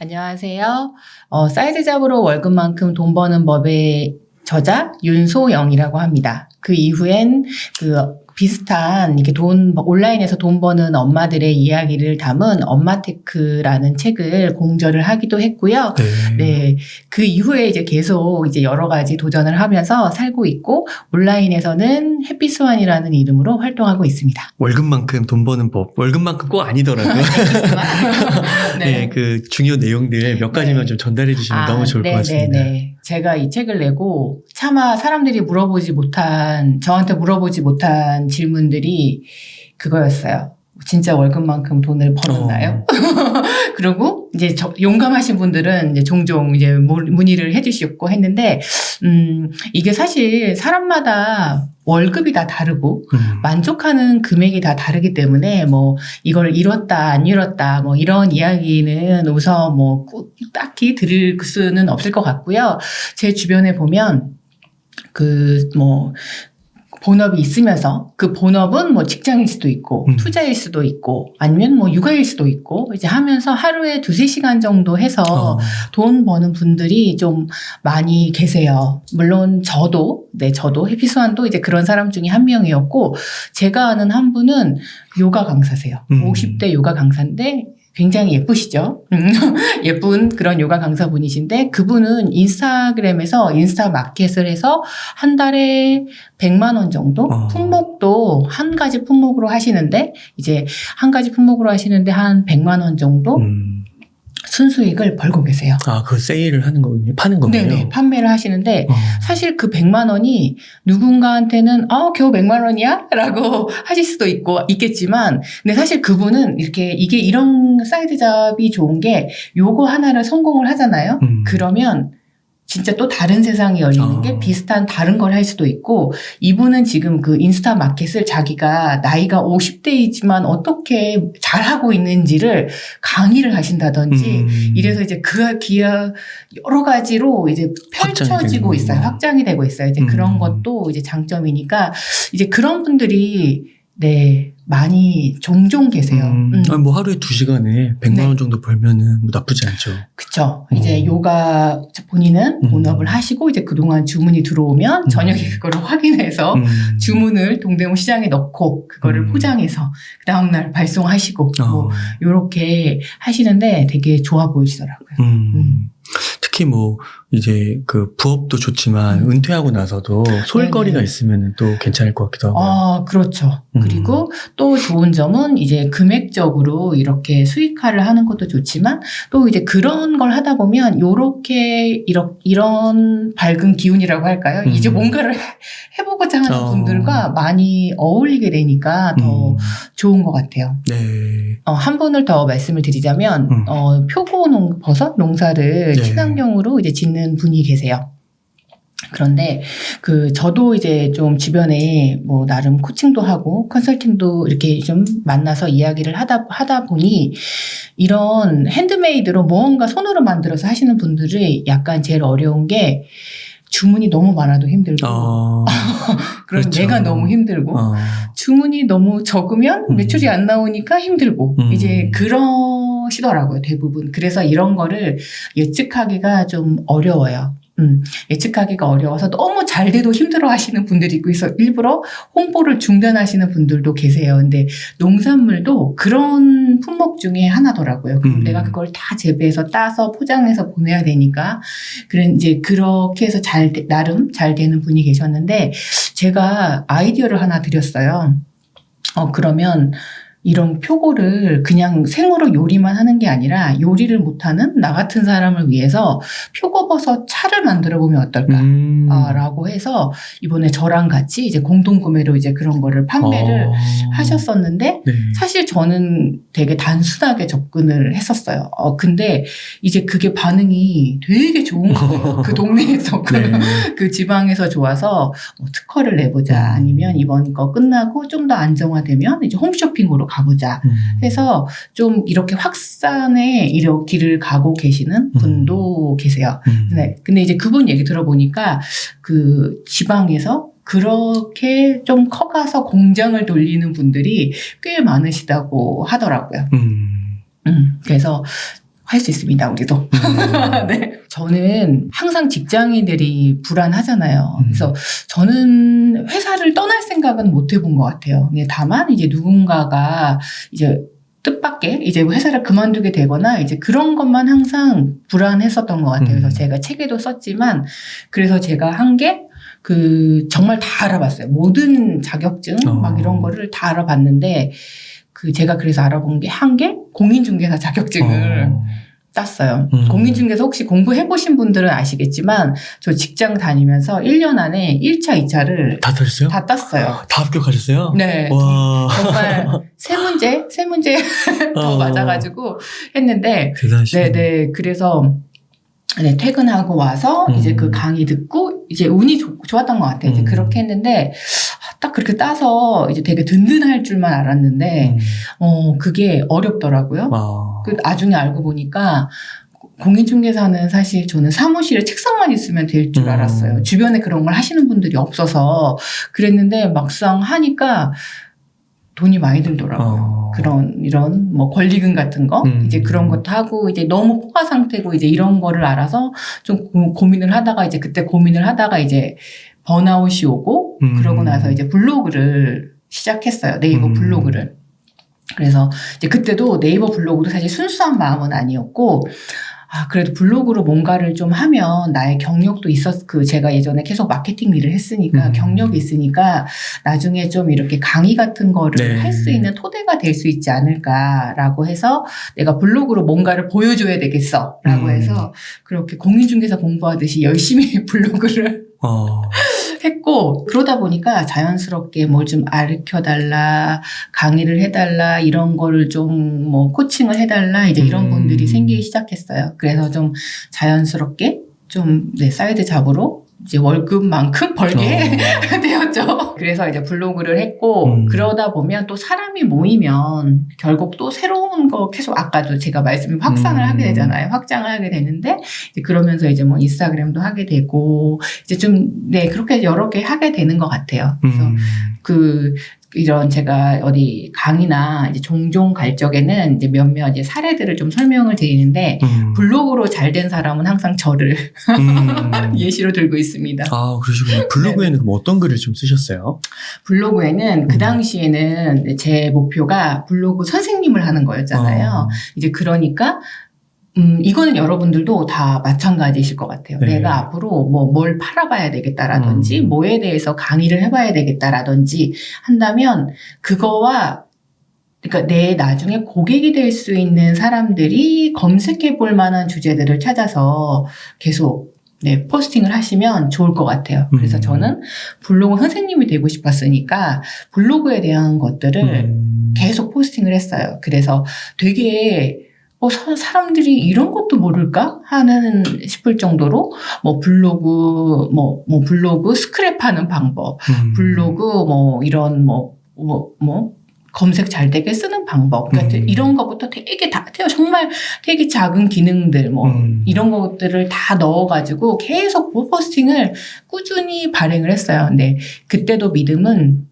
안녕하세요. 사이드 잡으로 월급만큼 돈 버는 법의 저자 윤소영이라고 합니다. 그 이후엔 비슷한 이렇게 온라인에서 돈 버는 엄마들의 이야기를 담은 엄마테크라는 책을 공저를 하기도 했고요. 네. 그 이후에 이제 계속 이제 여러 가지 도전을 하면서 살고 있고, 온라인에서는 해피스완이라는 이름으로 활동하고 있습니다. 월급만큼 돈 버는 법. 월급만큼 꼭 아니더라고요. 네. 그 중요 내용들 몇 가지만 좀 전달해 주시면 너무 좋을 것 같습니다. 네. 제가 이 책을 내고 차마 사람들이 저한테 물어보지 못한 질문들이 그거였어요. 진짜 월급만큼 돈을 버는나요? 그리고 이제 용감하신 분들은 이제 종종 이제 문의를 해주셨고 했는데, 이게 사실 사람마다 월급이 다 다르고, 만족하는 금액이 다 다르기 때문에, 이걸 이뤘다, 안 이뤘다, 이런 이야기는 우선 딱히 들을 수는 없을 것 같고요. 제 주변에 보면, 본업이 있으면서 그 본업은 직장일 수도 있고 투자일 수도 있고 아니면 육아일 수도 있고 이제 하면서 하루에 2-3시간 정도 해서 돈 버는 분들이 좀 많이 계세요. 물론 저도 해피스완도 이제 그런 사람 중에 한 명이었고, 제가 아는 한 분은 요가 강사세요. 50대 요가 강사인데 굉장히 예쁘시죠? 예쁜 그런 요가 강사분이신데, 그분은 인스타그램에서 인스타 마켓을 해서 한 달에 100만 원 정도? 품목도 한 가지 품목으로 하시는데, 한 100만 원 정도? 순수익을 벌고 계세요. 그 세일을 하는 거군요. 파는 거군요. 네네. 판매를 하시는데, 사실 그 100만 원이 누군가한테는, 겨우 100만 원이야? 라고 하실 수도 있겠지만, 근데 사실 그분은 이게 이런 사이드 잡이 좋은 게, 요거 하나를 성공을 하잖아요? 그러면, 진짜 또 다른 세상이 열리는 게 비슷한 다른 걸 할 수도 있고, 이분은 지금 그 인스타 마켓을 자기가 나이가 50대이지만 어떻게 잘하고 있는지를 강의를 하신다든지, 이래서 이제 그 기회 여러 가지로 이제 펼쳐지고 있어요. 확장이 되고 있어요. 이제 그런 것도 이제 장점이니까, 이제 그런 분들이, 많이 종종 계세요. 하루에 2시간에 100만 원 정도 벌면은 나쁘지 않죠. 그쵸. 이제 요가 본인은 본업을 하시고 이제 그동안 주문이 들어오면 저녁에 그거를 확인해서 주문을 동대문 시장에 넣고 그거를 포장해서 그 다음날 발송하시고 요렇게 하시는데 되게 좋아 보이시더라고요. 특히 이제 그 부업도 좋지만 은퇴하고 나서도 소일거리가 있으면 또 괜찮을 것 같기도 하고요. 그렇죠. 그리고 또 좋은 점은 이제 금액적으로 이렇게 수익화를 하는 것도 좋지만, 또 이제 그런 걸 하다 보면 이런 밝은 기운이라고 할까요? 이제 뭔가를 해보고자 하는 분들과 많이 어울리게 되니까 더 좋은 것 같아요. 네. 한 분을 더 말씀을 드리자면, 버섯 농사를 친환경으로 이제 짓는 분이 계세요. 그런데 저도 이제 좀 주변에 나름 코칭도 하고 컨설팅도 이렇게 좀 만나서 이야기를 하다 보니, 이런 핸드메이드로 무언가 손으로 만들어서 하시는 분들이 약간 제일 어려운 게, 주문이 너무 많아도 힘들고, 그럼 그렇죠. 내가 너무 힘들고, 주문이 너무 적으면 매출이 안 나오니까 힘들고, 이제 그러시더라고요, 대부분. 그래서 이런 거를 예측하기가 좀 어려워요. 예측하기가 어려워서 너무 잘 돼도 힘들어 하시는 분들이 있고, 그래서 일부러 홍보를 중단하시는 분들도 계세요. 근데 농산물도 그런 품목 중에 하나더라고요. 그럼 내가 그걸 다 재배해서 따서 포장해서 보내야 되니까. 이제 그렇게 해서 나름 잘 되는 분이 계셨는데, 제가 아이디어를 하나 드렸어요. 그러면 이런 표고를 그냥 생으로 요리만 하는 게 아니라, 요리를 못하는 나 같은 사람을 위해서 표고버섯 차를 만들어 보면 어떨까? 라고 해서 이번에 저랑 같이 이제 공동구매로 이제 그런 거를 판매를 하셨었는데, 사실 저는 되게 단순하게 접근을 했었어요. 근데 이제 그게 반응이 되게 좋은 거예요. 그 동네에서, 그 지방에서 좋아서 특허를 내보자, 아니면 이번 거 끝나고 좀 더 안정화되면 이제 홈쇼핑으로 가보자 해서 좀 이렇게 확산의 길을 가고 계시는 분도 계세요. 근데 이제 그분 얘기 들어보니까 그 지방에서 그렇게 좀 커가서 공장을 돌리는 분들이 꽤 많으시다고 하더라고요. 그래서 할 수 있습니다, 우리도. 네. 저는 항상 직장인들이 불안하잖아요. 그래서 저는 회사를 떠날 생각은 못 해본 것 같아요. 다만 이제 누군가가 이제 뜻밖의 이제 회사를 그만두게 되거나 이제 그런 것만 항상 불안했었던 것 같아요. 그래서 제가 책에도 썼지만 그래서 제가 한 게 정말 다 알아봤어요. 모든 자격증 막 이런 거를 다 알아봤는데 제가 그래서 알아본 게 한 게 공인중개사 자격증을 땄어요. 공인중개사 혹시 공부해보신 분들은 아시겠지만 저 직장 다니면서 1년 안에 1차, 2차를 다 땄어요? 다 땄어요. 다 합격하셨어요? 네. 와. 정말 세 문제 더 맞아가지고 했는데. 대단하시네. 네네. 그래서 네, 퇴근하고 와서 이제 그 강의 듣고 이제 운이 좋았던 것 같아요. 이제 그렇게 했는데 딱 그렇게 따서 이제 되게 든든할 줄만 알았는데 그게 어렵더라고요. 나중에 알고 보니까 공인중개사는 사실 저는 사무실에 책상만 있으면 될 줄 알았어요. 주변에 그런 걸 하시는 분들이 없어서 그랬는데 막상 하니까 돈이 많이 들더라고요. 이런 뭐 권리금 같은 거 이제 그런 것도 하고 이제 너무 포화 상태고 이제 이런 거를 알아서 좀 고민을 하다가 이제 그때 고민을 하다가 이제 번아웃이 오고 그러고 나서 이제 블로그를 시작했어요. 네이버 블로그를. 그래서 이제 그때도 네이버 블로그도 사실 순수한 마음은 아니었고 그래도 블로그로 뭔가를 좀 하면 나의 경력도 제가 예전에 계속 마케팅 일을 했으니까 경력이 있으니까 나중에 좀 이렇게 강의 같은 거를 할 수 있는 토대가 될 수 있지 않을까라고 해서 내가 블로그로 뭔가를 보여줘야 되겠어 라고 해서 그렇게 공인중개사 공부하듯이 열심히 블로그를 했고 그러다 보니까 자연스럽게 뭘 좀 가르쳐달라 강의를 해달라 이런 거를 좀 뭐 코칭을 해달라 이제 이런 분들이 생기기 시작했어요. 그래서 좀 자연스럽게 좀 사이드 잡으로 이제 월급만큼 벌게 되었죠. 그래서 이제 블로그를 했고 그러다 보면 또 사람이 모이면 결국 또 새로운 거 계속 아까도 제가 확산을 하게 되잖아요. 확장을 하게 되는데 이제 그러면서 이제 뭐 인스타그램도 하게 되고 이제 좀 그렇게 여러 개 하게 되는 것 같아요. 그래서 이런 제가 어디 강의나 이제 종종 갈 적에는 이제 몇몇 이제 사례들을 좀 설명을 드리는데 블로그로 잘 된 사람은 항상 저를 예시로 들고 있습니다. 그러시군요. 블로그에는 그럼 어떤 글을 좀 쓰셨어요? 블로그에는 그 당시에는 제 목표가 블로그 선생님을 하는 거였잖아요. 이제 그러니까 이거는 여러분들도 다 마찬가지이실 것 같아요. 내가 앞으로 뭘 팔아봐야 되겠다라든지, 뭐에 대해서 강의를 해봐야 되겠다라든지 한다면, 그러니까 내 나중에 고객이 될 수 있는 사람들이 검색해 볼 만한 주제들을 찾아서 계속 포스팅을 하시면 좋을 것 같아요. 그래서 저는 블로그 선생님이 되고 싶었으니까 블로그에 대한 것들을 계속 포스팅을 했어요. 그래서 되게 사람들이 이런 것도 모를까 하는 싶을 정도로 블로그 스크랩하는 방법, 블로그 이런 검색 잘 되게 쓰는 방법, 그러니까 이런 것부터 정말 되게 작은 기능들 이런 것들을 다 넣어가지고 계속 포스팅을 꾸준히 발행을 했어요. 근데 그때도 믿음은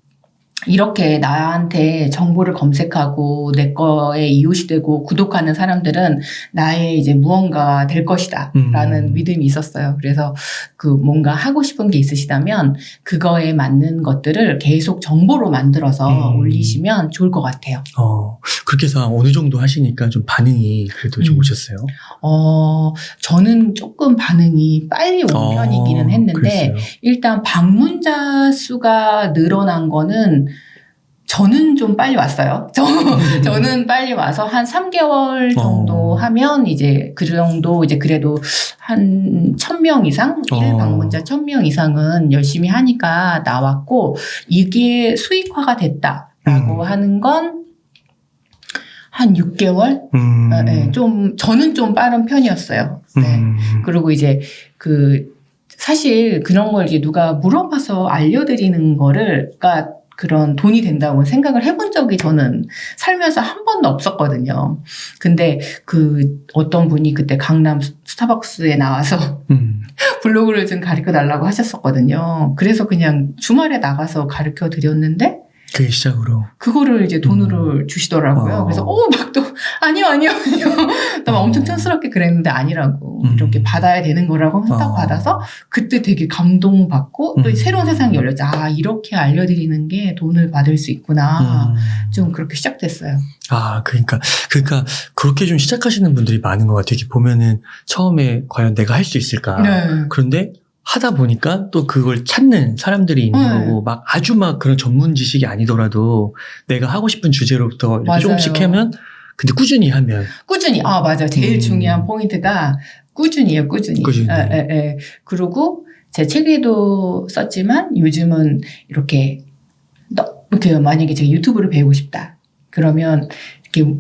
이렇게 나한테 정보를 검색하고 내 거에 이웃이 되고 구독하는 사람들은 나의 이제 무언가가 될 것이다 라는 믿음이 있었어요. 그래서 뭔가 하고 싶은 게 있으시다면 그거에 맞는 것들을 계속 정보로 만들어서 올리시면 좋을 것 같아요. 그렇게 해서 어느 정도 하시니까 좀 반응이 그래도 좀 오셨어요? 저는 조금 반응이 빨리 온 편이기는 했는데 그랬어요. 일단 방문자 수가 늘어난 거는 저는 좀 빨리 왔어요. 저는 빨리 와서 한 3개월 정도 하면 이제 그 정도 이제 그래도 한 1000명 이상, 1방문자 1000명 이상은 열심히 하니까 나왔고 이게 수익화가 됐다라고 하는 건 한 6개월? 저는 좀 빠른 편이었어요. 그리고 이제 사실 그런 걸 이제 누가 물어봐서 알려드리는 거를, 그러니까 그런 돈이 된다고 생각을 해본 적이 저는 살면서 한 번도 없었거든요. 근데 어떤 분이 그때 강남 스타벅스에 나와서 블로그를 좀 가르쳐 달라고 하셨었거든요. 그래서 그냥 주말에 나가서 가르쳐 드렸는데 그게 시작으로. 그거를 이제 돈으로 주시더라고요. 그래서 막 또 아니요. 나 막 엄청 촌스럽게 그랬는데 아니라고 이렇게 받아야 되는 거라고 하면서 딱 받아서 그때 되게 감동받고 또 새로운 세상이 열렸죠. 아 이렇게 알려드리는 게 돈을 받을 수 있구나. 좀 그렇게 시작됐어요. 아 그러니까 그렇게 좀 시작하시는 분들이 많은 것 같아요. 이렇게 보면은 처음에 과연 내가 할 수 있을까. 네. 그런데 하다 보니까 또 그걸 찾는 사람들이 있는 거고, 막 아주 막 그런 전문 지식이 아니더라도 내가 하고 싶은 주제로부터 이렇게 맞아요. 조금씩 하면, 근데 꾸준히 하면. 맞아요. 제일 중요한 포인트가 꾸준히예요, 꾸준히. 그리고 제 책에도 썼지만 요즘은 이렇게 만약에 제가 유튜브를 배우고 싶다. 그러면 이렇게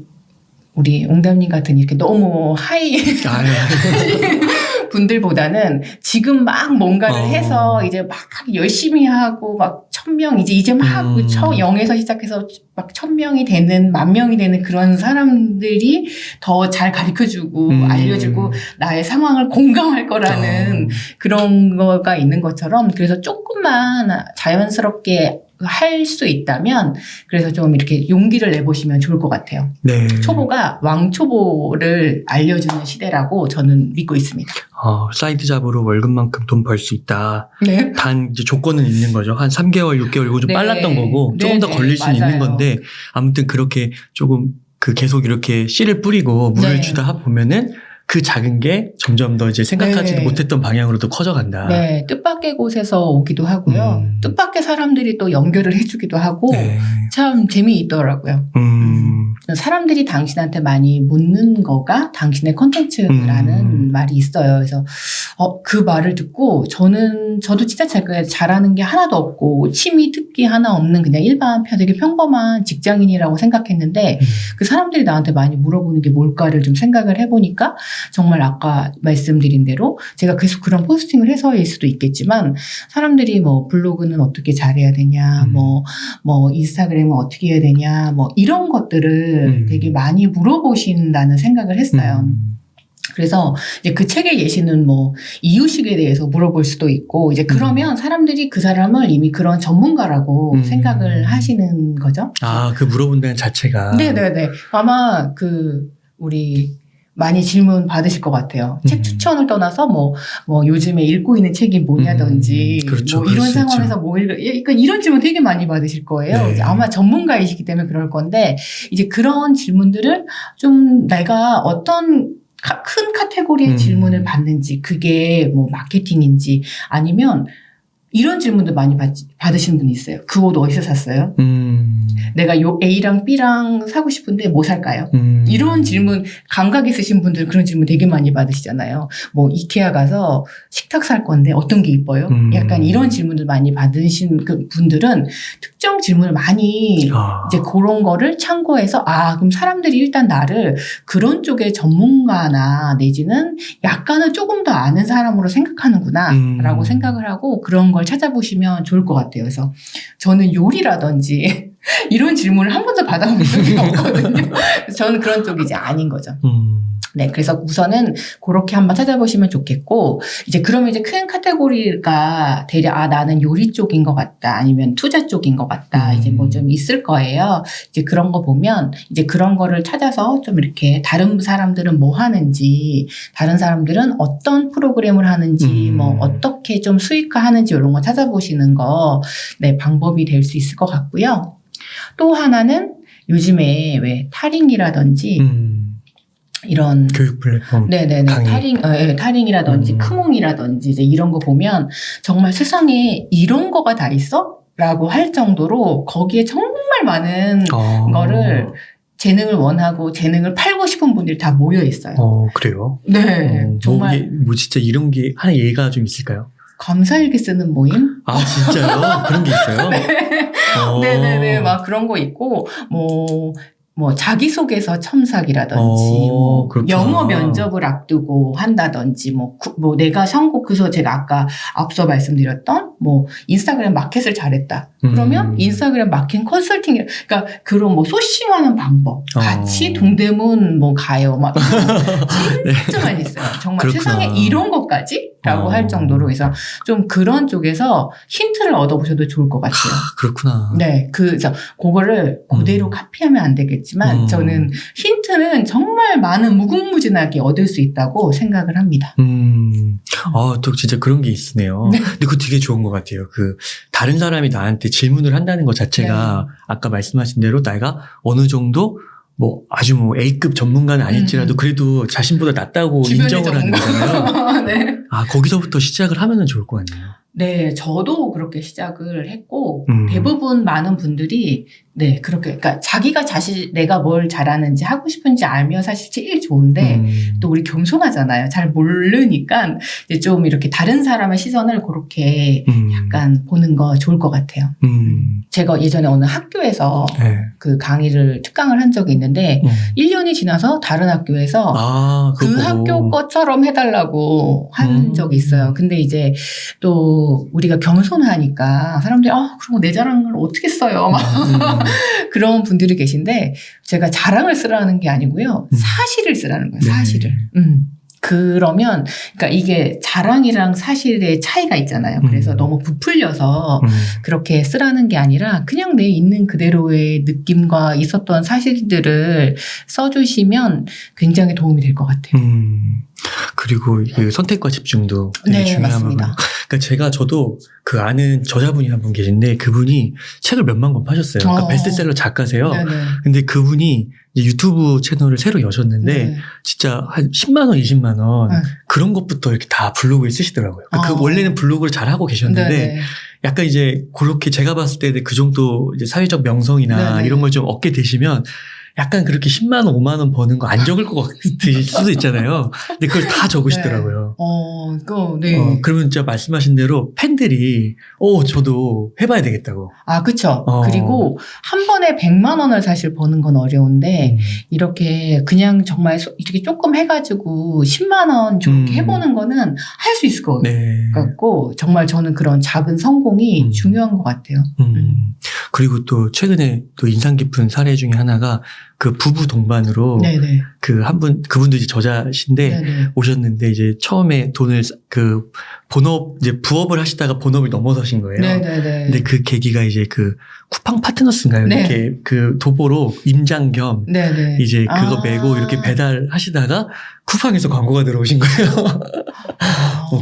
우리 옹담님 같은 이렇게 너무 하이 분들보다는 지금 막 뭔가를 해서 이제 막 열심히 하고 막 1000명 이제 막 0에서 시작해서 막 1000명이 되는 10,000명이 되는 그런 사람들이 더 잘 가르쳐주고 알려주고 나의 상황을 공감할 거라는 그런 거가 있는 것처럼 그래서 조금만 자연스럽게 할 수 있다면 그래서 좀 이렇게 용기를 내보시면 좋을 것 같아요. 네. 초보가 왕초보를 알려주는 시대라고 저는 믿고 있습니다. 사이드 잡으로 월급만큼 돈 벌 수 있다. 네. 단 이제 조건은 있는 거죠. 한 3개월, 6개월 이거 좀 빨랐던 거고 조금 더 걸릴 수는 있는 건데 아무튼 그렇게 조금 계속 이렇게 씨를 뿌리고 물을 주다 보면은 그 작은 게 점점 더 이제 생각하지도 못했던 방향으로도 커져간다. 네, 뜻밖의 곳에서 오기도 하고요. 뜻밖의 사람들이 또 연결을 해주기도 하고 참 재미있더라고요. 사람들이 당신한테 많이 묻는 거가 당신의 콘텐츠라는 말이 있어요. 그래서 그 말을 듣고 저도 진짜 제가 잘하는 게 하나도 없고 취미 특기 하나 없는 그냥 되게 평범한 직장인이라고 생각했는데 그 사람들이 나한테 많이 물어보는 게 뭘까를 좀 생각을 해보니까 정말 아까 말씀드린 대로 제가 계속 그런 포스팅을 해서일 수도 있겠지만 사람들이 뭐 블로그는 어떻게 잘해야 되냐, 뭐 인스타그램은 어떻게 해야 되냐, 뭐 이런 것들을 되게 많이 물어보신다는 생각을 했어요. 그래서 이제 그 책의 예시는 뭐 이유식에 대해서 물어볼 수도 있고 이제 그러면 사람들이 그 사람을 이미 그런 전문가라고 생각을 하시는 거죠. 그 물어본다는 자체가. 네네네. 아마 우리 많이 질문 받으실 것 같아요. 책 추천을 떠나서 뭐 요즘에 읽고 있는 책이 뭐냐든지 그렇죠, 뭐 이런 상황에서 뭐 그러니까 이런 질문 되게 많이 받으실 거예요. 네. 아마 전문가이시기 때문에 그럴 건데 이제 그런 질문들을 좀 내가 어떤 큰 카테고리의 질문을 받는지 그게 뭐 마케팅인지 아니면 이런 질문도 많이 받으시는 분이 있어요. 그 옷 어디서 샀어요? 내가 요 A랑 B랑 사고 싶은데 뭐 살까요? 이런 질문, 감각 있으신 분들 그런 질문 되게 많이 받으시잖아요. 뭐 이케아 가서 식탁 살 건데 어떤 게 이뻐요? 약간 이런 질문들 많이 받으신 그 분들은 특정 질문을 많이 이제 그런 거를 참고해서 그럼 사람들이 일단 나를 그런 쪽의 전문가나 내지는 약간은 조금 더 아는 사람으로 생각하는구나 라고 생각을 하고 그런 걸 찾아보시면 좋을 것 같아요. 그래서 저는 요리라든지 이런 질문을 한 번도 받아본 적이 없거든요. 저는 그런 쪽이 이제 아닌 거죠. 네, 그래서 우선은 그렇게 한번 찾아보시면 좋겠고, 이제 그러면 이제 큰 카테고리가 대략, 나는 요리 쪽인 것 같다, 아니면 투자 쪽인 것 같다, 이제 뭐 좀 있을 거예요. 이제 그런 거 보면, 이제 그런 거를 찾아서 좀 이렇게 다른 사람들은 뭐 하는지, 다른 사람들은 어떤 프로그램을 하는지, 뭐 어떻게 좀 수익화 하는지 이런 거 찾아보시는 거, 네, 방법이 될 수 있을 것 같고요. 또 하나는 요즘에 왜 타링이라든지, 이런 교육 플랫폼 네네네 타링이라든지 크몽이라든지 이제 이런 거 보면 정말 세상에 이런 거가 다 있어? 라고 할 정도로 거기에 정말 많은 거를 재능을 원하고 재능을 팔고 싶은 분들이 다 모여 있어요. 그래요? 네, 정말 뭐 진짜 이런 게 하나 예가 좀 있을까요? 감사일기 쓰는 모임? 진짜요? 그런 게 있어요? 네. 네네네 막 그런 거 있고 뭐 자기소개서 첨삭이라든지 뭐 영어 면접을 앞두고 한다든지 뭐 내가 그래서 제가 아까 앞서 말씀드렸던 뭐 인스타그램 마켓을 잘했다. 그러면 인스타그램 마켓 컨설팅 그러니까 그런 뭐 소싱하는 방법 같이 동대문 뭐 가요 막 진짜 많이 있어요. 정말 그렇구나. 세상에 이런 것까지 라고 할 정도로 해서 좀 그런 쪽에서 힌트를 얻어보셔도 좋을 것 같아요. 그렇구나. 네. 그래서 그거를 그대로 카피하면 안 되겠지만 저는 힌트는 정말 많은 무궁무진하게 얻을 수 있다고 생각을 합니다. 또 진짜 그런 게 있으네요. 네. 근데 그거 되게 좋은 것 같아요. 다른 사람이 나한테 질문을 한다는 것 자체가 아까 말씀하신 대로 내가 어느 정도 아주 A급 전문가는 아닐지라도 그래도 자신보다 낫다고 인정을 하는 거잖아요. 네. 거기서부터 시작을 하면은 좋을 것 같네요. 네, 저도 그렇게 시작을 했고, 대부분 많은 분들이, 네, 그렇게, 그러니까 자기가 내가 뭘 잘하는지 하고 싶은지 알면 사실 제일 좋은데, 또 우리 겸손하잖아요. 잘 모르니까, 이제 좀 이렇게 다른 사람의 시선을 그렇게 약간 보는 거 좋을 것 같아요. 제가 예전에 어느 학교에서 그 특강을 한 적이 있는데, 1년이 지나서 다른 학교에서 그 학교 것처럼 해달라고 한 적이 있어요. 근데 이제 또 우리가 겸손하니까 사람들이 그럼 내 자랑을 어떻게 써요? 막 그런 분들이 계신데 제가 자랑을 쓰라는 게 아니고요. 사실을 쓰라는 거예요. 사실을. 그러면, 그러니까 이게 자랑이랑 사실의 차이가 있잖아요. 그래서 너무 부풀려서 그렇게 쓰라는 게 아니라 그냥 내 있는 그대로의 느낌과 있었던 사실들을 써주시면 굉장히 도움이 될 것 같아요. 그리고 선택과 집중도 되게 중요한 부분. 그러니까 저도 그 아는 저자분이 한 분 계신데 그분이 책을 몇만 권 파셨어요. 그러니까 베스트셀러 작가세요. 네네. 근데 그분이 이제 유튜브 채널을 새로 여셨는데 진짜 한 10만 원, 20만 원 그런 것부터 이렇게 다 블로그에 쓰시더라고요. 원래는 블로그를 잘 하고 계셨는데 네네. 약간 이제 그렇게 제가 봤을 때 그 정도 이제 사회적 명성이나 네네. 이런 걸 좀 얻게 되시면 약간 그렇게 10만 원, 5만 원 버는 거 안 적을 것 같을 수도 있잖아요. 근데 그걸 다 적으시더라고요. 네. 그러면 진짜 말씀하신 대로 팬들이, 저도 해봐야 되겠다고. 그쵸. 그리고 한 번에 100만 원을 사실 버는 건 어려운데, 이렇게 그냥 정말 이렇게 조금 해가지고 10만 원 저렇게 해보는 거는 할 수 있을 것 같고, 정말 저는 그런 작은 성공이 중요한 것 같아요. 그리고 또 최근에 또 인상 깊은 사례 중에 하나가 그 부부 동반으로 네네. 그분도 이제 저자신데 네네. 오셨는데 이제 처음에 돈을 이제 부업을 하시다가 본업을 넘어서신 거예요. 네네네. 근데 그 계기가 이제 쿠팡 파트너스인가요? 네. 이렇게 도보로 임장 겸 네네. 이제 그거 메고 이렇게 배달하시다가 쿠팡에서 광고가 들어오신 거예요.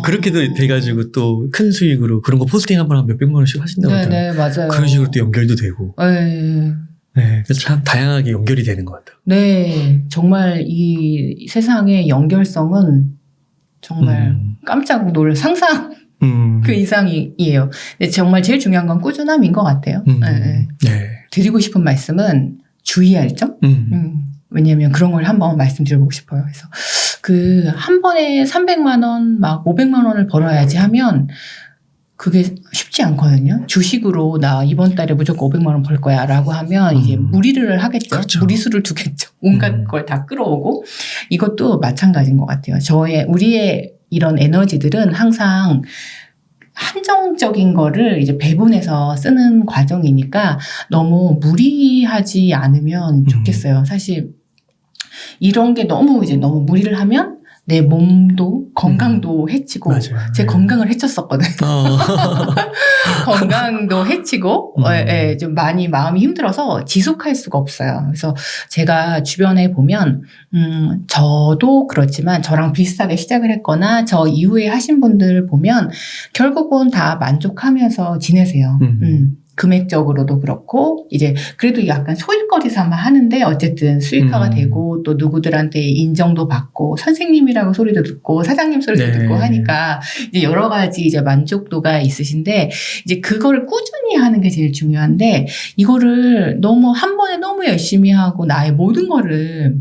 그렇게도 돼가지고 또 큰 수익으로 그런 거 포스팅 한번 몇백만 원씩 하신다고 하더라고요. 네, 맞아요. 그런 식으로 또 연결도 되고. 네, 그래서 참 다양하게 연결이 되는 것 같아요. 네, 정말 이 세상의 연결성은 정말 깜짝 놀랄 상상 그 이상이에요. 근데 정말 제일 중요한 건 꾸준함인 것 같아요. 네. 드리고 싶은 말씀은 주의할 점? 왜냐면 그런 걸 한번 말씀드려보고 싶어요. 그래서 한 번에 300만 원, 막 500만 원을 벌어야지 하면 그게 쉽지 않거든요. 주식으로 나 이번 달에 무조건 500만 원 벌 거야 라고 하면 이제 무리를 하겠죠. 그렇죠. 무리수를 두겠죠. 온갖 걸 다 끌어오고. 이것도 마찬가지인 것 같아요. 우리의 이런 에너지들은 항상 한정적인 거를 이제 배분해서 쓰는 과정이니까 너무 무리하지 않으면 좋겠어요. 사실 이런 게 너무 무리를 하면 내 몸도 건강도 해치고 맞아요. 제 건강을 해쳤었거든요. 건강도 해치고 좀 많이 마음이 힘들어서 지속할 수가 없어요. 그래서 제가 주변에 보면 저도 그렇지만 저랑 비슷하게 시작을 했거나 저 이후에 하신 분들 보면 결국은 다 만족하면서 지내세요. 금액적으로도 그렇고 이제 그래도 약간 소일거리 삼아 하는데 어쨌든 수익화가 되고 또 누구들한테 인정도 받고 선생님이라고 소리도 듣고 사장님 소리도 듣고 하니까 이제 여러 가지 이제 만족도가 있으신데 이제 그거를 꾸준히 하는 게 제일 중요한데 이거를 너무 한 번에 너무 열심히 하고 나의 모든 거를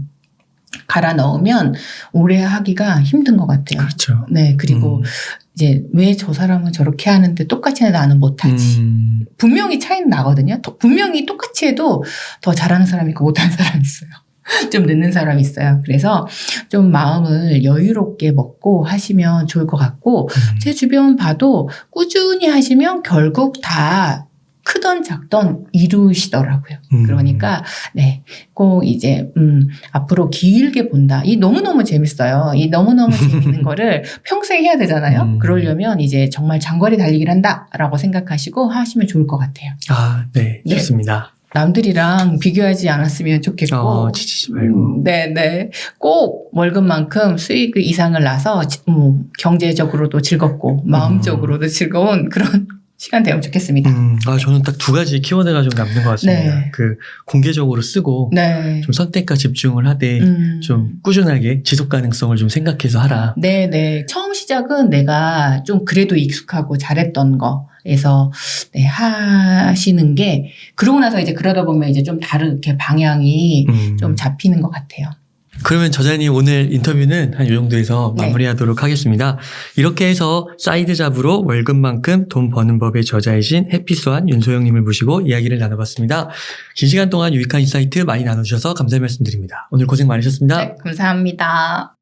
갈아 넣으면 오래 하기가 힘든 것 같아요. 그렇죠. 네, 그리고 이제 왜 저 사람은 저렇게 하는데 똑같이 해도 나는 못하지. 분명히 차이는 나거든요. 분명히 똑같이 해도 더 잘하는 사람이 있고 못하는 사람이 있어요. 좀 늦는 사람이 있어요. 그래서 좀 마음을 여유롭게 먹고 하시면 좋을 것 같고 제 주변 봐도 꾸준히 하시면 결국 다 크던 작던 이루시더라고요. 그러니까 네, 꼭 이제 앞으로 길게 본다. 이 너무너무 재밌어요. 이 너무너무 재밌는 거를 평생 해야 되잖아요. 그러려면 이제 정말 장거리 달리기를 한다라고 생각하시고 하시면 좋을 것 같아요. 아, 네, 네. 좋습니다. 남들이랑 비교하지 않았으면 좋겠고, 지치지 말고. 네네, 꼭 월급만큼 수익 이상을 나서 경제적으로도 즐겁고 마음적으로도 즐거운 그런 시간 되면 좋겠습니다. 저는 딱 두 가지 키워드가 좀 남는 것 같습니다. 네. 그 공개적으로 쓰고 네. 좀 선택과 집중을 하되 좀 꾸준하게 지속 가능성을 좀 생각해서 하라. 네네. 처음 시작은 내가 좀 그래도 익숙하고 잘했던 거에서 네, 하시는 게 그러고 나서 이제 그러다 보면 이제 좀 다르게 방향이 좀 잡히는 것 같아요. 그러면 저자님 오늘 인터뷰는 한 이 정도에서 네. 마무리하도록 하겠습니다. 이렇게 해서 사이드 잡으로 월급만큼 돈 버는 법의 저자이신 해피스완 윤소영님을 모시고 이야기를 나눠봤습니다. 긴 시간 동안 유익한 인사이트 많이 나눠주셔서 감사의 말씀드립니다. 오늘 고생 많으셨습니다. 네, 감사합니다.